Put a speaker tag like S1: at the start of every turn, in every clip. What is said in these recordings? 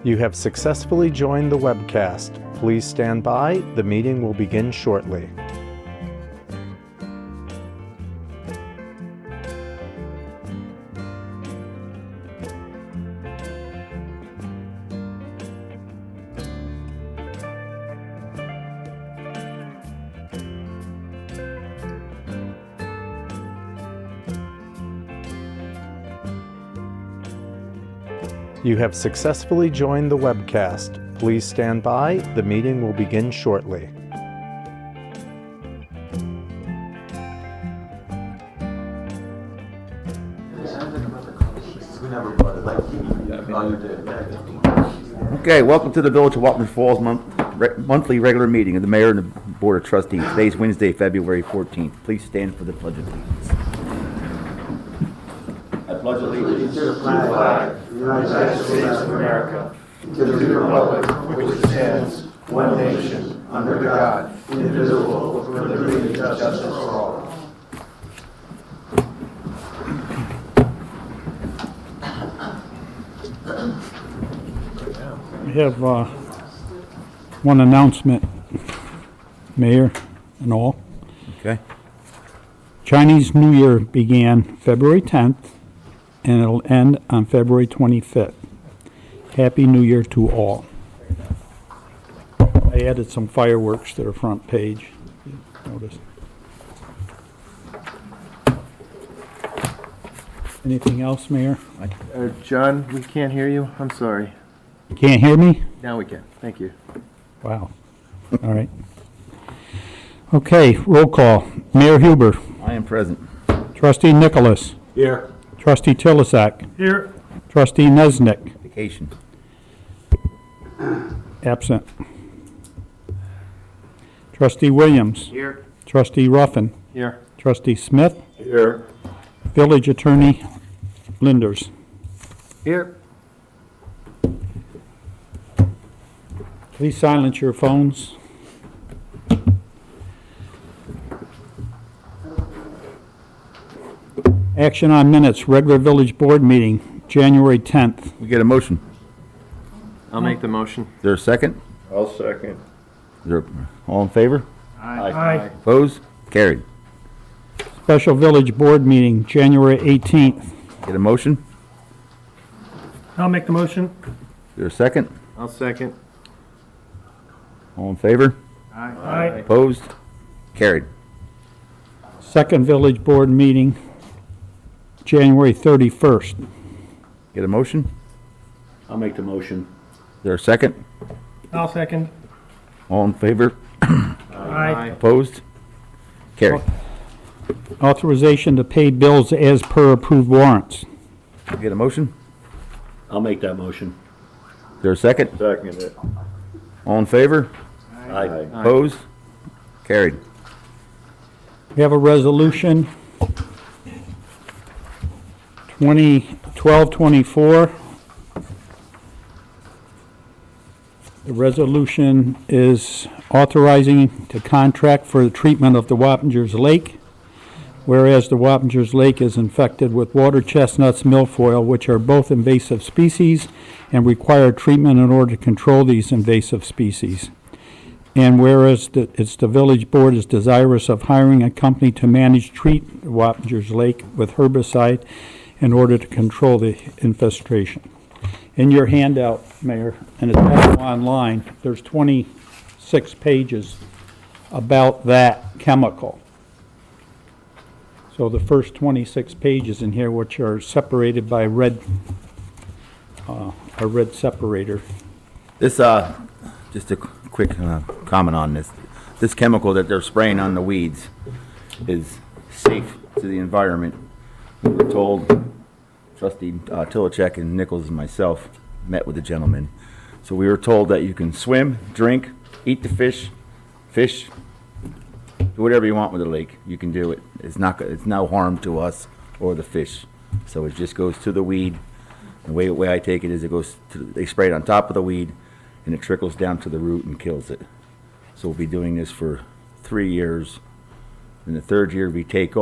S1: You have successfully joined the webcast. Please stand by. The meeting will begin shortly. You have successfully joined the webcast. Please stand by. The meeting will begin shortly.
S2: Okay, welcome to the Village of Wapner Falls monthly regular meeting of the Mayor and the Board of Trustees. Today's Wednesday, February 14th. Please stand for the Pledge of Allegiance. I pledge allegiance
S3: to the flag of the United States of America, to the republic which stands one nation, under God, indivisible, with liberty and justice for all.
S4: We have one announcement, Mayor and all.
S2: Okay.
S4: Chinese New Year began February 10th and it'll end on February 25th. Happy New Year to all. I added some fireworks to the front page. Notice. Anything else, Mayor?
S5: John, we can't hear you. I'm sorry.
S4: Can't hear me?
S5: Now we can. Thank you.
S4: Wow. All right. Okay, roll call. Mayor Huber.
S2: I am present.
S4: Trustee Nicholas.
S5: Here.
S4: Trustee Tilisak.
S5: Here.
S4: Trustee Nesnick.
S2: Vacation.
S4: Absent. Trustee Williams.
S5: Here.
S4: Trustee Ruffin.
S5: Here.
S4: Trustee Smith.
S5: Here.
S4: Village Attorney Linders.
S5: Here.
S4: Please silence your phones. Action on minutes, regular village board meeting, January 10th.
S2: We get a motion.
S5: I'll make the motion.
S2: Is there a second?
S5: I'll second.
S2: Is there, all in favor?
S5: Aye.
S2: Opposed? Carried.
S4: Special village board meeting, January 18th.
S2: Get a motion?
S6: I'll make the motion.
S2: Is there a second?
S5: I'll second.
S2: All in favor?
S6: Aye.
S2: Opposed? Carried.
S4: Second village board meeting, January 31st.
S2: Get a motion?
S5: I'll make the motion.
S2: Is there a second?
S6: I'll second.
S2: All in favor?
S6: Aye.
S2: Opposed? Carried.
S4: Authorization to pay bills as per approved warrants.
S2: Get a motion?
S5: I'll make that motion.
S2: Is there a second?
S5: Second it.
S2: All in favor?
S5: Aye.
S2: Opposed? Carried.
S4: We have a resolution, 1224. The resolution is authorizing to contract for the treatment of the Wappingers Lake, whereas the Wappingers Lake is infected with water chestnuts, milfoil, which are both invasive species and require treatment in order to control these invasive species. And whereas the village board is desirous of hiring a company to treat the Wappingers Lake with herbicide in order to control the infestation. In your handout, Mayor, and it's also online, there's 26 pages about that chemical. So the first 26 pages in here, which are separated by a red separator.
S2: This, just a quick comment on this. This chemical that they're spraying on the weeds is safe to the environment. We were told, Trustee Tilichek and Nichols and myself met with the gentleman. So we were told that you can swim, drink, eat the fish, do whatever you want with the lake. You can do it. It's no harm to us or the fish. So it just goes to the weed. The way I take it is they spray it on top of the weed and it trickles down to the root and kills it. So we'll be doing this for 3 years. In the third year, we take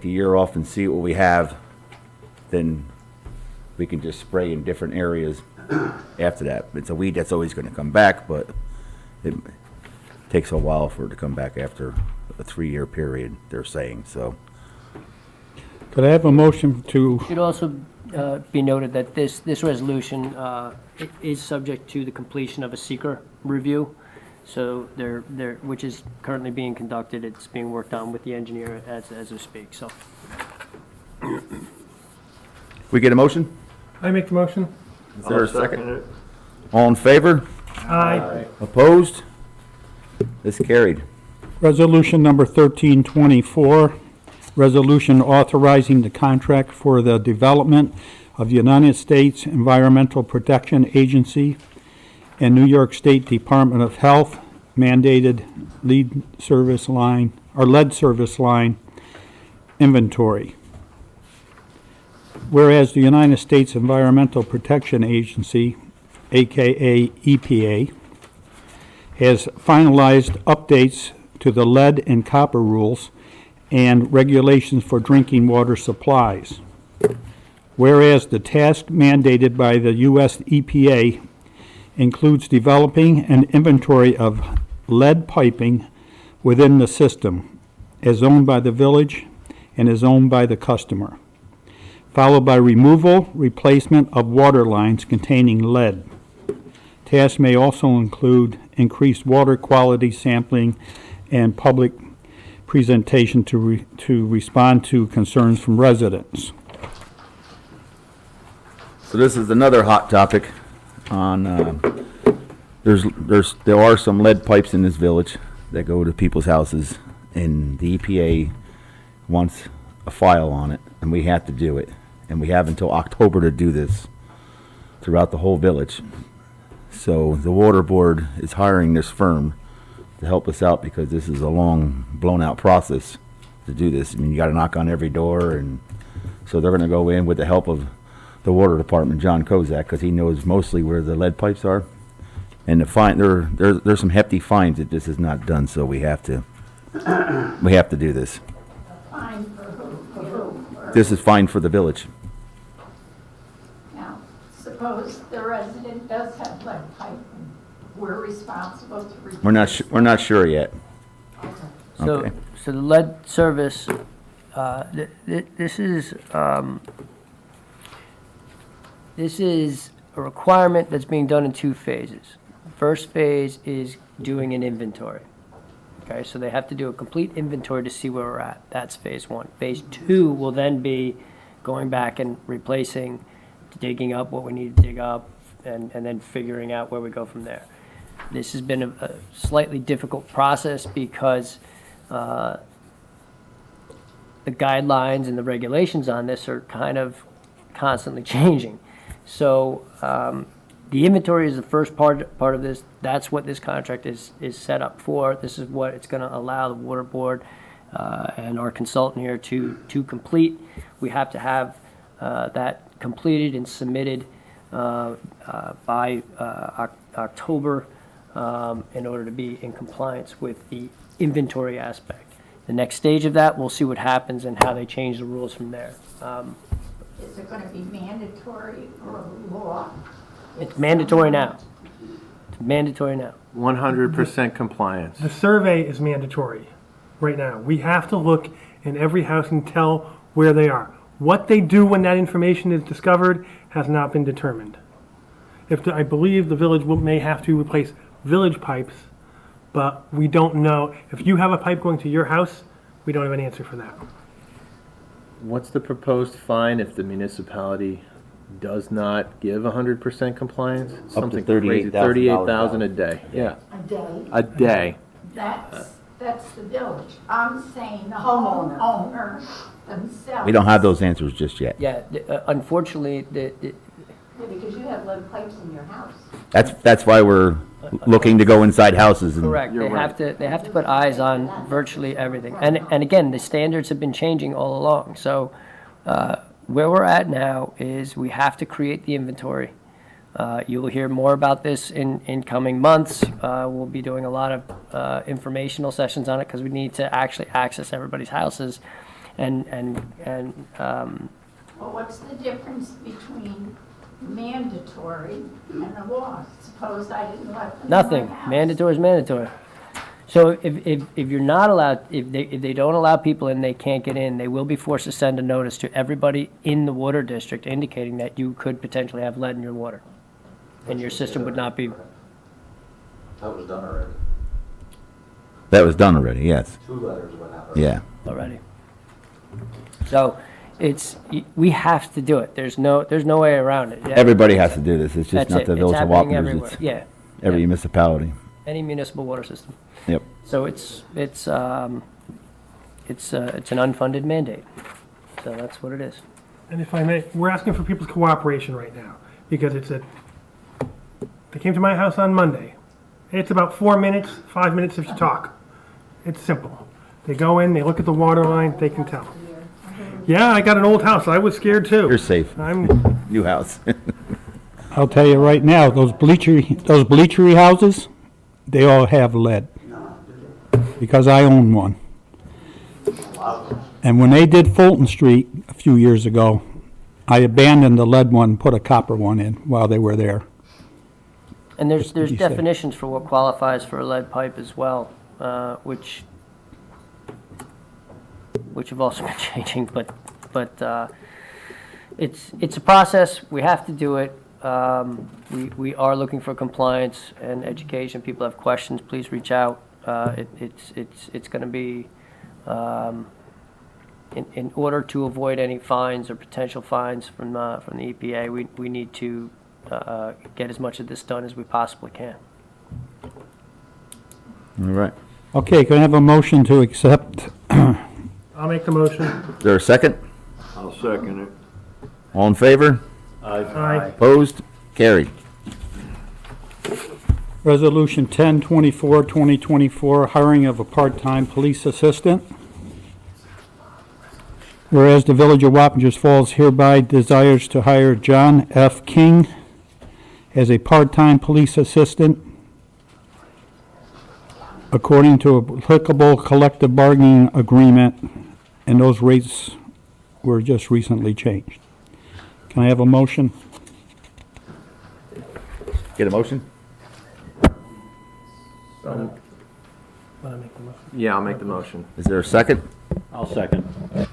S2: the year off and see what we have. Then we can just spray in different areas after that. It's a weed that's always gonna come back, but it takes a while for it to come back after a 3-year period, they're saying, so.
S4: Could I have a motion to,
S7: Should also be noted that this resolution is subject to the completion of a seeker review. So which is currently being conducted. It's being worked on with the engineer as we speak, so.
S2: We get a motion?
S6: I make the motion.
S2: Is there a second? All in favor?
S6: Aye.
S2: Opposed? It's carried.
S4: resolution number 1324, resolution authorizing the contract for the development of the United States Environmental Protection Agency and New York State Department of Health mandated lead service line, or lead service line inventory. Whereas the United States Environmental Protection Agency, AKA EPA, has finalized updates to the lead and copper rules and regulations for drinking water supplies. Whereas the task mandated by the U.S. EPA includes developing an inventory of lead piping within the system as owned by the village and is owned by the customer, followed by removal, replacement of water lines containing lead. Tasks may also include increased water quality sampling and public presentation to respond to concerns from residents.
S2: So this is another hot topic on, there are some lead pipes in this village that go to people's houses, and the EPA wants a file on it, and we have to do it. And we have until October to do this throughout the whole village. So the water board is hiring this firm to help us out because this is a long, blown-out process to do this. I mean, you gotta knock on every door, and so they're gonna go in with the help of the water department, John Kozak, because he knows mostly where the lead pipes are. And the fine, there's some hefty fines if this is not done, so we have to do this.
S8: Fine for who? Or-
S2: This is fine for the village.
S8: Now, suppose the resident does have lead pipe, and we're responsible to replace.
S2: We're not sure yet.
S7: So,
S2: Okay.
S7: so the lead service, this is a requirement that's being done in 2 phases. First phase is doing an inventory. Okay, so they have to do a complete inventory to see where we're at. That's phase 1. Phase 2 will then be going back and replacing, digging up what we need to dig up, and then figuring out where we go from there. This has been a slightly difficult process because the guidelines and the regulations on this are kind of constantly changing. So the inventory is the first part of this. That's what this contract is set up for. This is what it's going to allow the water board and our consultant here to complete. We have to have that completed and submitted by October in order to be in compliance with the inventory aspect. The next stage of that, we'll see what happens and how they change the rules from there.
S8: Is it gonna be mandatory or law?
S7: It's mandatory now. It's mandatory now.
S3: 100% compliance.
S6: The survey is mandatory right now. We have to look in every house and tell where they are. What they do when that information is discovered has not been determined. I believe the village may have to replace village pipes, but we don't know. If you have a pipe going to your house, we don't have an answer for that.
S3: What's the proposed fine if the municipality does not give 100% compliance? Something crazy,
S2: $38,000.
S3: $38,000 a day. Yeah,
S8: A day?
S3: a day.
S8: That's the village. I'm saying the homeowner themselves.
S2: We don't have those answers just yet.
S7: Yeah, unfortunately,
S8: Because you have lead pipes in your house.
S2: That's why we're looking to go inside houses and.
S7: correct.
S3: You're
S7: They have to put eyes on virtually everything. And again, the standards have been changing all along. So where we're at now is we have to create the inventory. You will hear more about this in coming months. We'll be doing a lot of informational sessions on it because we need to actually access everybody's houses and
S8: Well, what's the difference between mandatory and a law? Suppose I didn't let them in my
S7: Nothing.
S8: house.
S7: Mandatory is mandatory. So if you're not allowed, if they don't allow people in, they can't get in, they will be forced to send a notice to everybody in the water district indicating that you could potentially have lead in your water. And your system would not be,
S3: That was done already.
S2: That was done already, yes.
S3: 2 letters went out.
S2: Yeah.
S7: already. So we have to do it. There's no way around it. Yeah,
S2: Everybody has to do this. It's just
S7: that's
S2: not
S7: it.
S2: the
S7: It's
S2: village of
S7: happening
S2: Wappingers.
S7: everywhere.
S2: It's
S7: Yeah.
S2: every
S7: Yeah.
S2: municipality.
S7: Any municipal water system.
S2: Yep.
S7: So it's an unfunded mandate. So that's what it is.
S6: And if I may, we're asking for people's cooperation right now, because they came to my house on Monday. It's about 4 minutes, 5 minutes if you talk. It's simple. They go in, they look at the water line, they can tell. Yeah, I got an old house, I was scared too.
S2: You're safe.
S6: I'm,
S2: New house.
S4: I'll tell you right now, those bleachery houses, they all have lead. Because I own one. And when they did Fulton Street a few years ago, I abandoned the lead one, and put a copper one in while they were there.
S7: And there's
S4: be safe.
S7: definitions for what qualifies for a lead pipe as well, which have also been changing, but it's a process. We have to do it. We are looking for compliance and education. People have questions, please reach out. It's going to be, in order to avoid any fines or potential fines from the EPA, we need to get as much of this done as we possibly can.
S2: All right.
S4: Okay, can I have a motion to accept?
S6: I'll make the motion.
S2: Is there a second?
S5: I'll second it.
S2: All in favor?
S6: Aye.
S2: Opposed? Carried.
S4: Resolution 1024, 2024, hiring of a part-time police assistant. Whereas the Village of Wappingers Falls hereby desires to hire John F. King as a part-time police assistant according to applicable collective bargaining agreement, and those rates were just recently changed. Can I have a motion?
S2: Get a motion?
S6: Wanna make the motion?
S3: Yeah, I'll make the motion.
S2: Is there a second?
S5: I'll second.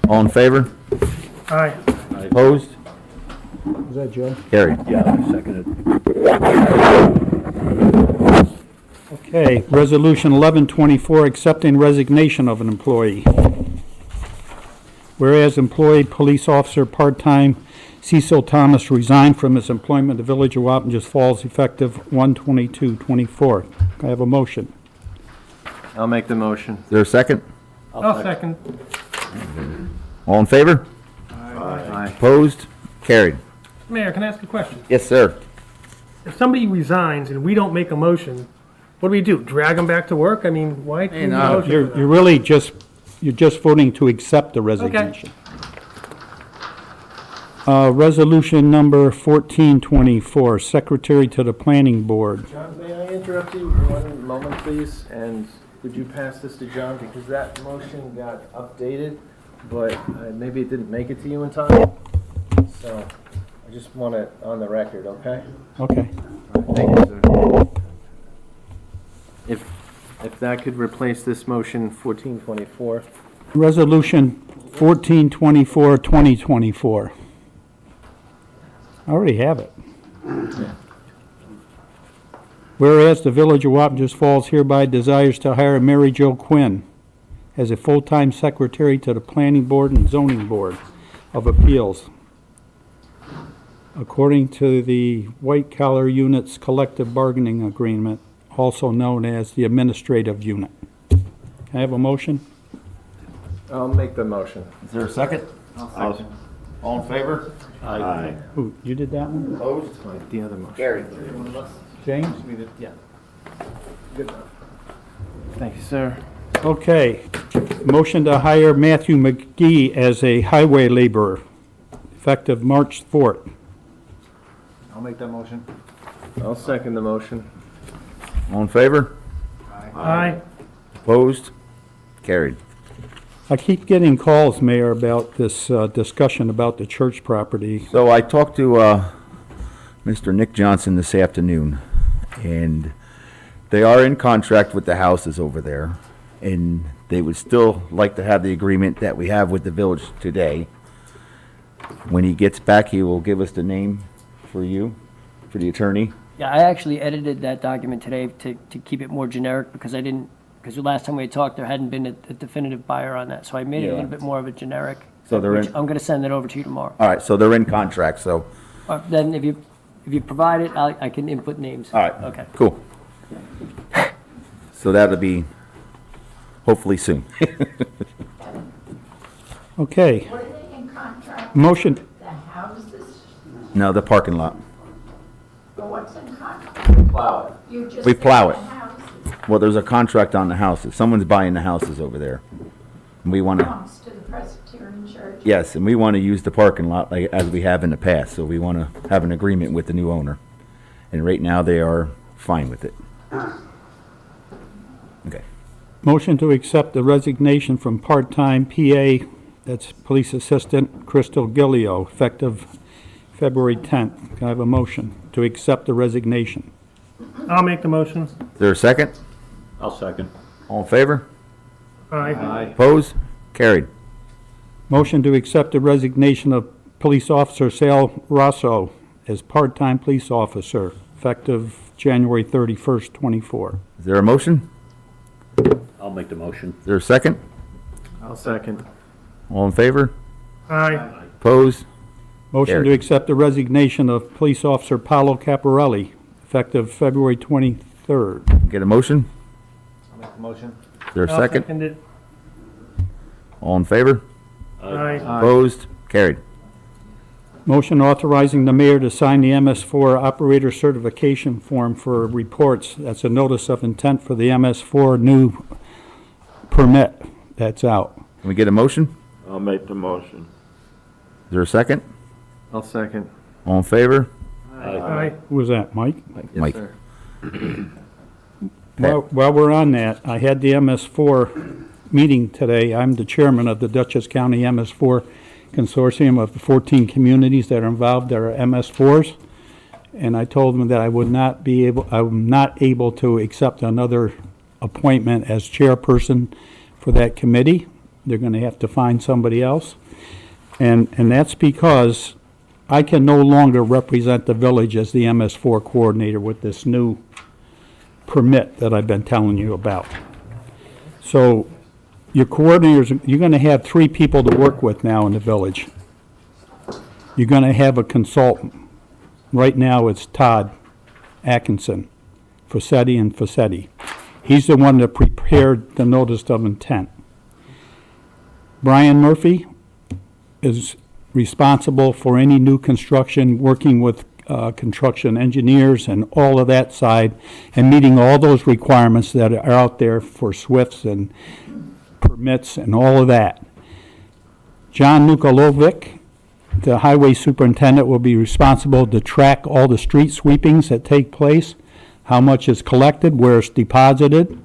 S2: All in favor?
S6: Aye.
S2: Opposed?
S4: Is that Joe?
S2: Carried.
S5: Yeah, I second it.
S4: Okay, Resolution 1124, accepting resignation of an employee. Whereas employee police officer part-time Cecil Thomas resigned from his employment in the Village of Wappingers Falls effective 1/22/24. Can I have a motion?
S3: I'll make the motion.
S2: Is there a second?
S6: I'll second.
S2: All in favor?
S3: Aye.
S2: Opposed? Carried.
S6: Mayor, can I ask a question?
S2: Yes, sir.
S6: If somebody resigns and we don't make a motion, what do we do? Drag them back to work? I mean, why? do we need a
S2: no,
S6: motion
S4: You're
S6: for that?
S4: you're really you're just voting to accept the resignation. Resolution number 1424, Secretary to the Planning Board.
S9: John, may I interrupt you for 1 moment, please? And would you pass this to John, because that motion got updated, but maybe it didn't make it to you in time? So I just want it on the record, okay?
S4: Okay.
S9: Thank you, sir. If that could replace this motion 1424.
S4: Resolution 1424, 2024. I already have it. Whereas the Village of Wappingers Falls hereby desires to hire Mary Jo Quinn as a full-time secretary to the Planning Board and Zoning Board of Appeals, according to the White Collar Units Collective Bargaining Agreement, also known as the Administrative Unit. Can I have a motion?
S9: I'll make the motion.
S2: Is there a second? All in favor?
S5: Aye.
S4: Who, you did that one?
S2: Opposed?
S9: The other motion.
S2: Carried.
S4: James?
S9: Yeah. Good enough. Thank you, sir.
S4: Okay. Motion to hire Matthew McGee as a highway laborer, effective March 4th.
S9: I'll make that motion. I'll second the motion.
S2: All in favor?
S6: Aye.
S2: Opposed? Carried.
S4: I keep getting calls, Mayor, about this discussion about the church property.
S2: So I talked to Mr. Nick Johnson this afternoon, and they are in contract with the houses over there, and they would still like to have the agreement that we have with the village today. When he gets back, he will give us the name for you, for the attorney.
S7: Yeah, I actually edited that document today to keep it more generic because because the last time we talked, there hadn't been a definitive buyer on that. So I made it a
S2: Yeah.
S7: little bit more of a generic.
S2: So they're
S7: which
S2: in-
S7: I'm gonna send it over to you tomorrow.
S2: All right, so they're in contract, so,
S7: Then if you provide it, I can input names.
S2: all right.
S7: Okay.
S2: Cool. So that'll be hopefully soon.
S4: Okay,
S8: What are they in contract?
S4: motion,
S8: The houses?
S2: No, the parking lot.
S8: Or what's in contract?
S3: Plow it.
S8: You just
S2: We
S8: said
S2: plow
S8: the
S2: it.
S8: houses
S2: Well, there's a contract on the houses. Someone's buying the houses over there. And we want to,
S8: belongs to the Presbyterian Church.
S2: yes, and we want to use the parking lot like, as we have in the past. So we want to have an agreement with the new owner. And right now, they are fine with it. Okay.
S4: motion to accept the resignation from part-time PA, that's Police Assistant Crystal Gillio, effective February 10th. Can I have a motion to accept the resignation?
S6: I'll make the motion.
S2: Is there a second?
S5: I'll second.
S2: All in favor?
S6: Aye.
S3: Aye.
S2: Opposed? Carried.
S4: Motion to accept the resignation of Police Officer Sal Rosso as part-time police officer, effective January 31st, 24.
S2: Is there a motion?
S5: I'll make the motion.
S2: Is there a second?
S9: I'll second.
S2: All in favor?
S6: Aye.
S2: Opposed?
S4: Motion to
S2: Carried.
S4: accept the resignation of Police Officer Paolo Caparelli, effective February 23rd.
S2: Get a motion?
S9: I'll make the motion.
S2: Is there a
S6: I'll
S2: second?
S6: second it.
S2: All in favor?
S6: Aye.
S2: Opposed? Carried.
S4: Motion authorizing the mayor to sign the MS4 operator certification form for reports. That's a notice of intent for the MS4 new permit that's out.
S2: Can we get a motion?
S5: I'll make the motion.
S2: Is there a second?
S9: I'll second.
S2: All in favor?
S6: Aye.
S4: Who was that, Mike?
S2: Mike.
S9: Sir.
S4: While we're on that, I had the MS4 meeting today. I'm the chairman of the Dutchess County MS4 Consortium of the 14 communities that are involved that are MS4s. And I told them that I'm not able to accept another appointment as chairperson for that committee. They're gonna have to find somebody else. And that's because I can no longer represent the village as the MS4 coordinator with this new permit that I've been telling you about. So your coordinators, you're going to have 3 people to work with now in the village. You're going to have a consultant. Right now, it's Todd Atkinson, Fassetti and Fassetti. He's the one that prepared the notice of intent. Brian Murphy is responsible for any new construction, working with construction engineers and all of that side, and meeting all those requirements that are out there for SWIFTs and permits and all of that. John Nukolovic, the highway superintendent, will be responsible to track all the street sweepings that take place, how much is collected, where it's deposited,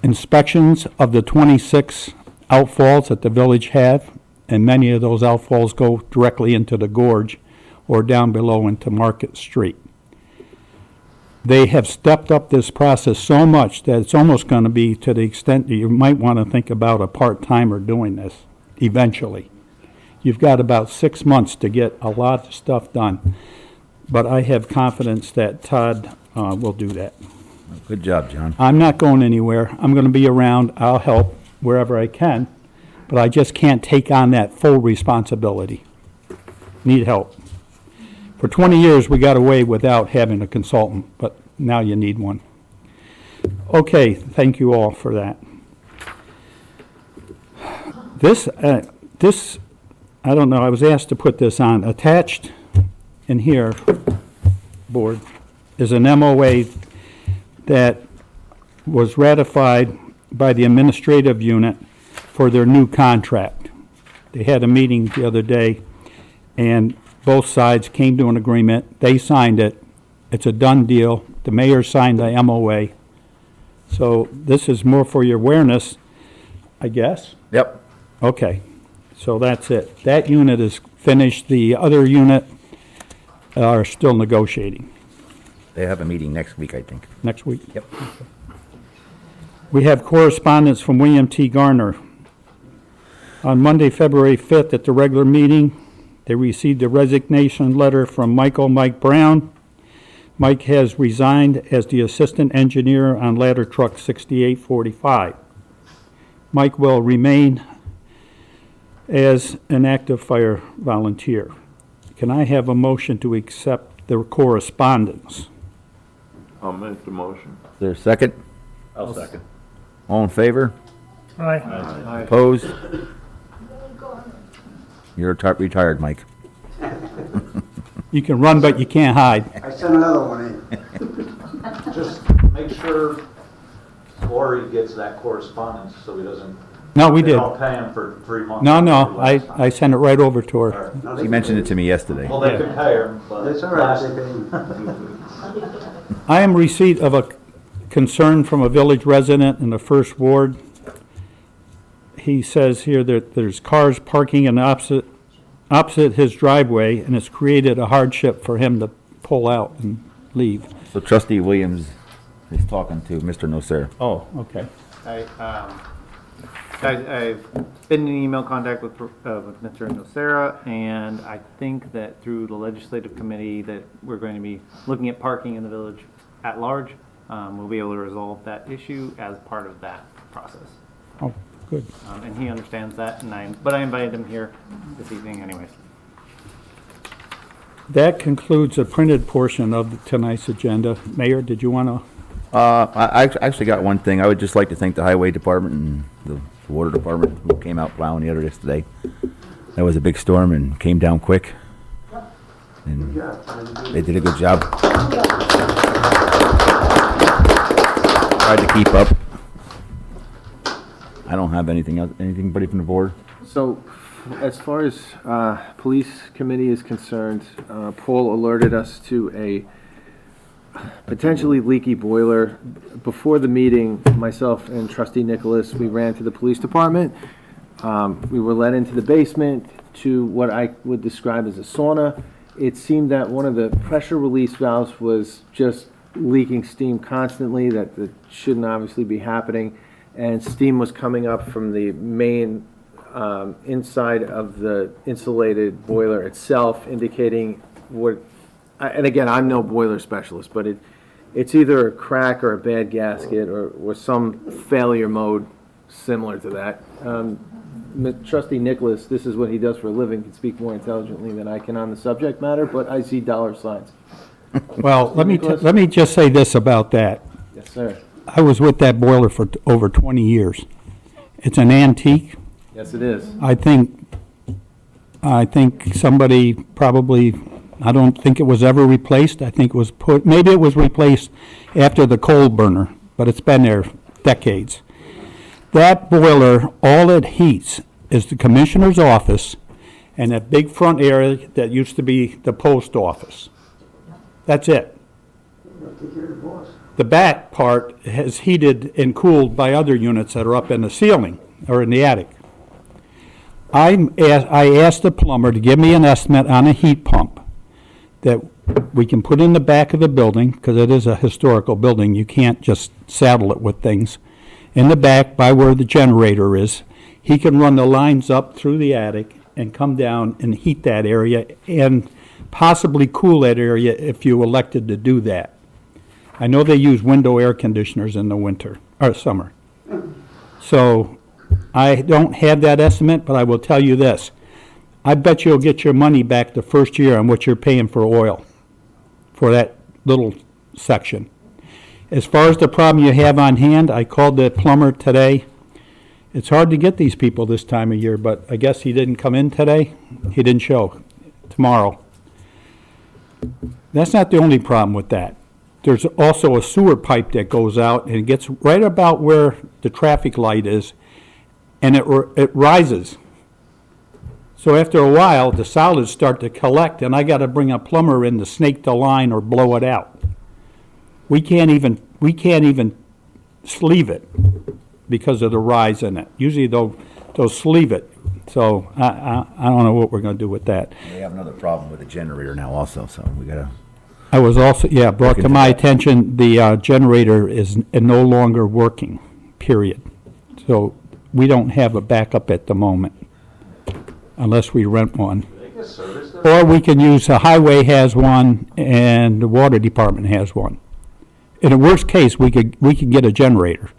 S4: inspections of the 26 outfalls that the village have, and many of those outfalls go directly into the gorge or down below into Market Street. They have stepped up this process so much that it's almost going to be to the extent that you might want to think about a part-timer doing this eventually. You've got about 6 months to get a lot of stuff done, but I have confidence that Todd will do that.
S2: Good job, John.
S4: I'm not going anywhere. I'm going to be around. I'll help wherever I can, but I just can't take on that full responsibility. Need help. For 20 years, we got away without having a consultant, but now you need one. Okay, thank you all for that. This, I don't know, I was asked to put this on. Attached in here, board, is an MOA that was ratified by the administrative unit for their new contract. They had a meeting the other day, and both sides came to an agreement. They signed it. It's a done deal. The mayor signed the MOA. So this is more for your awareness, I guess.
S2: Yep.
S4: Okay, so that's it. That unit is finished. The other unit are still negotiating
S2: They have a meeting next week, I think.
S4: next week.
S2: Yep.
S4: We have correspondence from William T. Garner. On Monday, February 5th, at the regular meeting, they received a resignation letter from Mike Brown. Mike has resigned as the assistant engineer on ladder truck 6845. Mike will remain as an active fire volunteer. Can I have a motion to accept the correspondence?
S5: I'll make the motion.
S2: Is there a second?
S5: I'll second.
S2: All in favor?
S6: Aye.
S2: Opposed? You're retired, Mike.
S4: You can run, but you can't hide.
S3: I sent another one in.
S10: Just make sure Lori gets that correspondence so he doesn't,
S4: No, we
S10: they
S4: did.
S10: don't pay him for 3 months.
S4: No, I sent it right over to her.
S3: No,
S2: She mentioned it to me yesterday.
S10: Well, they can pay him, but.
S3: It's all right. They can-
S4: I am receipt of a concern from a village resident in the first ward. He says here that there's cars parking in opposite his driveway, and it's created a hardship for him to pull out and leave.
S2: So trustee Williams is talking to Mr. Nocera.
S4: Oh, okay.
S11: I've been in email contact with Mr. Nocera, and I think that through the legislative committee that we're going to be looking at parking in the village at large. We'll be able to resolve that issue as part of that process.
S4: Oh, good.
S11: And he understands that, but I invited him here this evening anyways.
S4: That concludes the printed portion of tonight's agenda. Mayor, did you want to?
S2: I actually got one thing. I would just like to thank the highway department and the water department who came out plowing the other yesterday. That was a big storm and came down quick. And they did a good job. Tried to keep up. I don't have anything else, anybody from the board?
S9: So, as far as police committee is concerned, Paul alerted us to a potentially leaky boiler. Before the meeting, myself and trustee Nicholas, we ran to the police department. We were led into the basement to what I would describe as a sauna. It seemed that one of the pressure release valves was just leaking steam constantly, that shouldn't obviously be happening, and steam was coming up from the main inside of the insulated boiler itself, indicating what, and again, I'm no boiler specialist, but it's either a crack or a bad gasket or some failure mode similar to that. Trustee Nicholas, this is what he does for a living, can speak more intelligently than I can on the subject matter, but I see dollar signs.
S4: Well, let me just say this about that.
S9: Yes, sir.
S4: I was with that boiler for over 20 years. It's an antique.
S9: Yes, it is.
S4: I think somebody probably, I don't think it was ever replaced. I think it was maybe it was replaced after the coal burner, but it's been there decades. That boiler, all it heats is the commissioner's office and that big front area that used to be the post office. That's it. The back part is heated and cooled by other units that are up in the ceiling or in the attic. I asked the plumber to give me an estimate on a heat pump that we can put in the back of the building, because it is a historical building. You can't just saddle it with things. In the back, by where the generator is, he can run the lines up through the attic and come down and heat that area and possibly cool that area if you elected to do that. I know they use window air conditioners in the winter, or summer. So I don't have that estimate, but I will tell you this. I bet you'll get your money back the first year on what you're paying for oil for that little section. As far as the problem you have on hand, I called the plumber today. It's hard to get these people this time of year, but I guess he didn't come in today. He didn't show. Tomorrow. That's not the only problem with that. There's also a sewer pipe that goes out and it gets right about where the traffic light is, and it rises. So after a while, the solids start to collect, and I got to bring a plumber in to snake the line or blow it out. We can't even sleeve it because of the rise in it. Usually So sleeve it. So I don't know what we're gonna do with that.
S2: We have another problem with the generator now also, so we gotta,
S4: I was also, brought to my attention, the generator is no longer working, period. So we don't have a backup at the moment, unless we rent one. Or we can use, the highway has one, and the water department has one. In the worst case, we could get a generator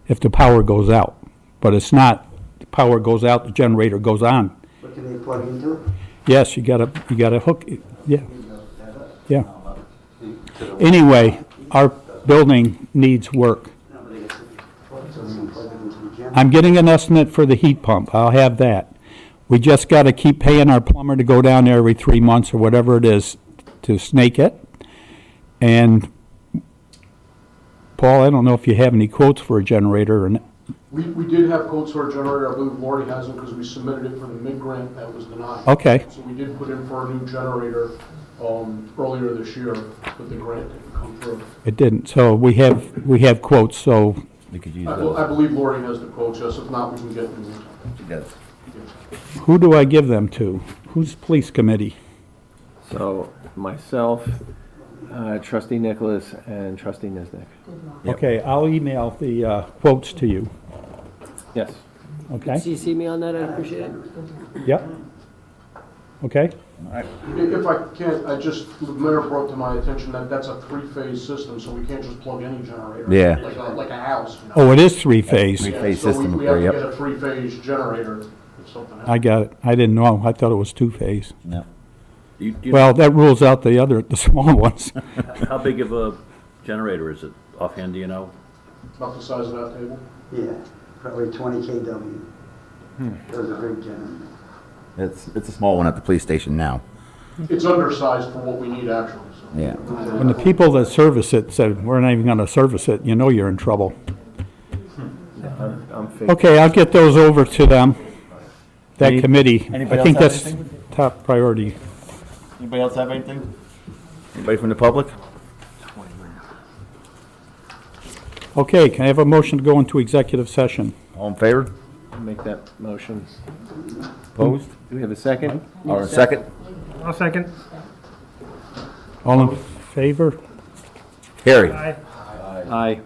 S4: if the power goes out. But it's not, the power goes out, the generator goes on.
S3: But can they plug into it?
S4: Yes, you gotta hook, it. Yeah. Anyway, our building needs work. I'm getting an estimate for the heat pump, I'll have that. We just gotta keep paying our plumber to go down there every 3 months or whatever it is to snake it. And Paul, I don't know if you have any quotes for a generator or not.
S12: We did have quotes for a generator. I believe Lori has them because we submitted it for the mid-grant that was denied.
S4: Okay,
S12: So we did put in for a new generator earlier this year, but the grant didn't come through.
S4: it didn't, so we have quotes, so,
S2: we could use
S12: I
S2: those.
S12: believe Lori has the quotes, yes. If not, we can get new ones.
S2: She does.
S4: who do I give them to? Who's police committee?
S9: So myself, trustee Nicholas, and trustee Niznik.
S2: Yep.
S4: Okay, I'll email the quotes to you,
S9: Yes.
S4: okay?
S7: CC me on that, I'd appreciate it.
S4: Yep. Okay?
S12: If I can, the mayor brought to my attention that that's a three-phase system, so we can't just plug any generator.
S2: Yeah.
S12: Like a house. You know?
S4: Oh, it is three-phase.
S2: Three-phase
S12: So
S2: system,
S12: we have to
S2: yep.
S12: get a three-phase generator if something happens.
S4: I got it. I didn't know. I thought it was two-phase.
S2: No.
S4: Well, that rules out the small ones.
S5: How big of a generator is it? Offhand, do you know?
S12: About the size of that table.
S3: Yeah, probably 20 kW. Those are big generators.
S2: It's a small one at the police station now.
S12: It's undersized for what we need actually, so.
S2: Yeah.
S4: When the people that service it said, we're not even gonna service it, you know you're in trouble.
S9: I'm fixed.
S4: Okay, I'll get those over to them, that
S2: Any-
S4: committee.
S2: anybody
S4: I think
S2: else have
S4: that's
S2: anything?
S4: top priority.
S2: Anybody else have anything? Anybody from the public?
S4: Okay, can I have a motion to go into executive session?
S2: All in favor?
S9: I'll make that motion.
S2: Opposed?
S9: Do we have a second?
S2: Or a second?
S6: I'll second.
S4: All in favor?
S2: Carrie?
S6: Aye.
S9: Aye.